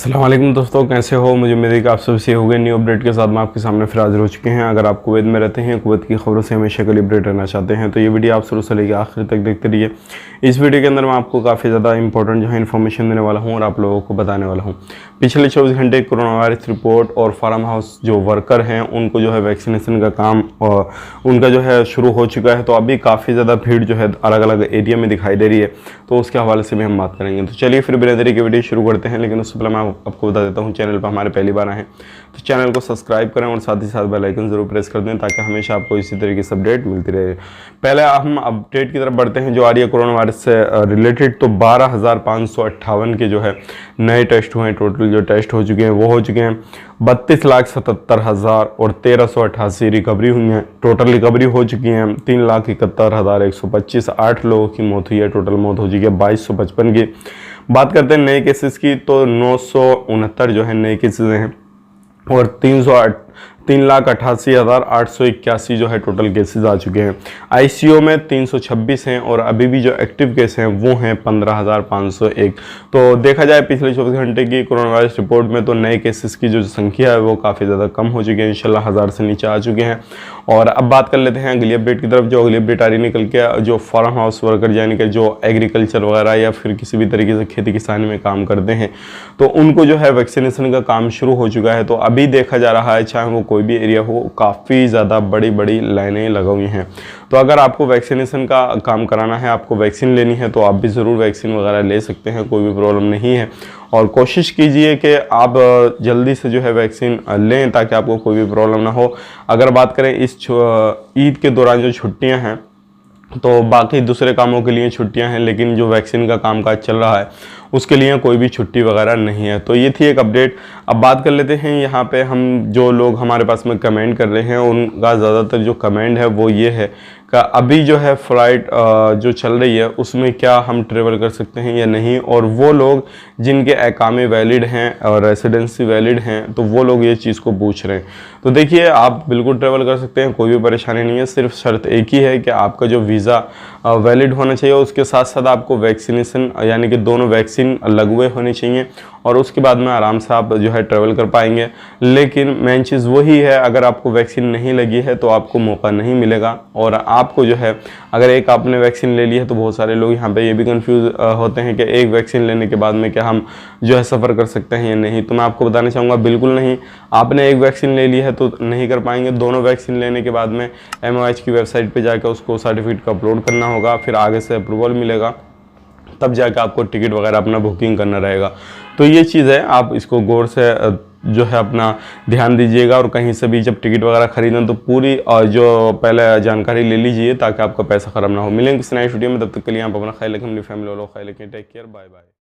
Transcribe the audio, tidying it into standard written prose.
अस्सलाम वालेकुम दोस्तों, कैसे हो। मुझे उम्मीद है कि आप सब सही हो गए। न्यू अपडेट के साथ मैं आपके सामने फिर हाजिर हो चुके हैं। अगर आप कुवैत में रहते हैं, कुवैत की खबरों से हमेशा के लिए अपडेट रहना चाहते हैं तो ये वीडियो आप शुरू से लेकर आखिर तक देखते रहिए। इस वीडियो के अंदर मैं आपको काफ़ी ज़्यादा इंपॉर्टेंट जो है इन्फॉर्मेशन देने वाला हूँ और आप लोगों को बताने वाला हूँ। पिछले 24 घंटे कोरोना वायरस रिपोर्ट और फार्म हाउस जो वर्कर हैं उनको जो है वैक्सीनेशन का काम उनका जो है शुरू हो चुका है। तो अभी काफ़ी ज़्यादा भीड़ जो है अलग अलग एरिया में दिखाई दे रही है, तो उसके हवाले से भी हम बात करेंगे। तो चलिए फिर बिना देरी के वीडियो शुरू करते हैं। लेकिन उससे पहले मैं आपको बता देता हूँ, चैनल पर हमारे पहली बार आए तो चैनल को सब्सक्राइब करें और साथ ही साथ बेल आइकन जरूर प्रेस कर दें ताकि हमेशा आपको इसी तरीके से अपडेट मिलती रहे। पहले हम अपडेट की तरफ बढ़ते हैं जो आ रही है कोरोना वायरस से रिलेटेड। तो 12,558 के जो है नए टेस्ट हुए हैं। टोटल जो टेस्ट हो चुके हैं वो हो चुके हैं 32,77,000 और 1,388 रिकवरी हुई हैं। टोटल रिकवरी हो चुकी हैं 3,71,125। 8 लोगों की मौत हुई है। टोटल मौत हो चुकी है 2,255 की। बात करते हैं नए केसेस की तो 969 जो है नए केसेस हैं और 3,88,881 जो है टोटल केसेस आ चुके हैं। आईसीयू में 326 हैं और अभी भी जो एक्टिव केस हैं वो हैं 15,501। तो देखा जाए पिछले 24 घंटे की कोरोना वायरस रिपोर्ट में तो नए केसेस की जो संख्या है वो काफ़ी ज़्यादा कम हो चुकी है। इंशाल्लाह 1000 से नीचे आ चुके हैं। और अब बात कर लेते हैं अगली अपडेट की तरफ। जो अगली अपडेट आ रही निकल के जो फार्म हाउस वर्कर यानी कि जो एग्रीकल्चर वगैरह या फिर किसी भी तरीके से खेती किसानी में काम करते हैं तो उनको जो है वैक्सीनेशन का काम शुरू हो चुका है। तो अभी देखा जा रहा है चाहे वो कोई भी एरिया हो, काफ़ी ज़्यादा बड़ी बड़ी लाइनें लगी हुई हैं। तो अगर आपको वैक्सीनेशन का काम कराना है, आपको वैक्सीन लेनी है तो आप भी ज़रूर वैक्सीन वगैरह ले सकते हैं, कोई भी प्रॉब्लम नहीं है। और कोशिश कीजिए कि आप जल्दी से जो है वैक्सीन लें ताकि आपको कोई भी प्रॉब्लम ना हो। अगर बात करें इस ईद के दौरान जो छुट्टियां हैं तो बाकी दूसरे कामों के लिए छुट्टियां हैं, लेकिन जो वैक्सीन का कामकाज चल रहा है उसके लिए कोई भी छुट्टी वगैरह नहीं है। तो ये थी एक अपडेट। अब बात कर लेते हैं यहाँ पे हम जो लोग हमारे पास में कमेंट कर रहे हैं उनका ज़्यादातर जो कमेंट है वो ये है कि अभी जो है फ़्लाइट जो चल रही है उसमें क्या हम ट्रेवल कर सकते हैं या नहीं। और वो लोग जिनके अकामे वैलिड हैं और रेसिडेंसी वैलिड हैं तो वो लोग ये चीज़ को पूछ रहे हैं। तो देखिए आप बिल्कुल ट्रेवल कर सकते हैं, कोई भी परेशानी नहीं है। सिर्फ शर्त एक ही है कि आपका जो वीज़ा वैलिड होना चाहिए, उसके साथ साथ आपको वैक्सीनेशन यानी कि दोनों वैक्सीन लगे होने चाहिए और उसके बाद में आराम से आप जो है ट्रैवल कर पाएंगे। लेकिन मेन चीज़ वही है, अगर आपको वैक्सीन नहीं लगी है तो आपको मौका नहीं मिलेगा। और आपको जो है अगर एक आपने वैक्सीन ले ली है तो बहुत सारे लोग यहाँ पे ये भी कंफ्यूज होते हैं कि एक वैक्सीन लेने के बाद में क्या हम जो है सफ़र कर सकते हैं या नहीं। तो मैं आपको बताना चाहूँगा बिल्कुल नहीं। आपने एक वैक्सीन ले ली है तो नहीं कर पाएंगे। दोनों वैक्सीन लेने के बाद में MOH की वेबसाइट पर जाकर उसको सर्टिफिकेट को अपलोड करना होगा, फिर आगे से अप्रूवल मिलेगा, तब जाकर आपको टिकट वगैरह अपना बुकिंग करना रहेगा। तो ये चीज़ है, आप इसको गौर से जो है अपना ध्यान दीजिएगा और कहीं से भी जब टिकट वगैरह खरीदें तो पूरी जो पहले जानकारी ले लीजिए ताकि आपका पैसा ख़राब ना हो। मिलेंगे किसी नई वीडियो में, तब तक के लिए आप अपना ख्याल रखें, अपनी फैमिली वालों का ख्याल रखें। Take care, bye bye.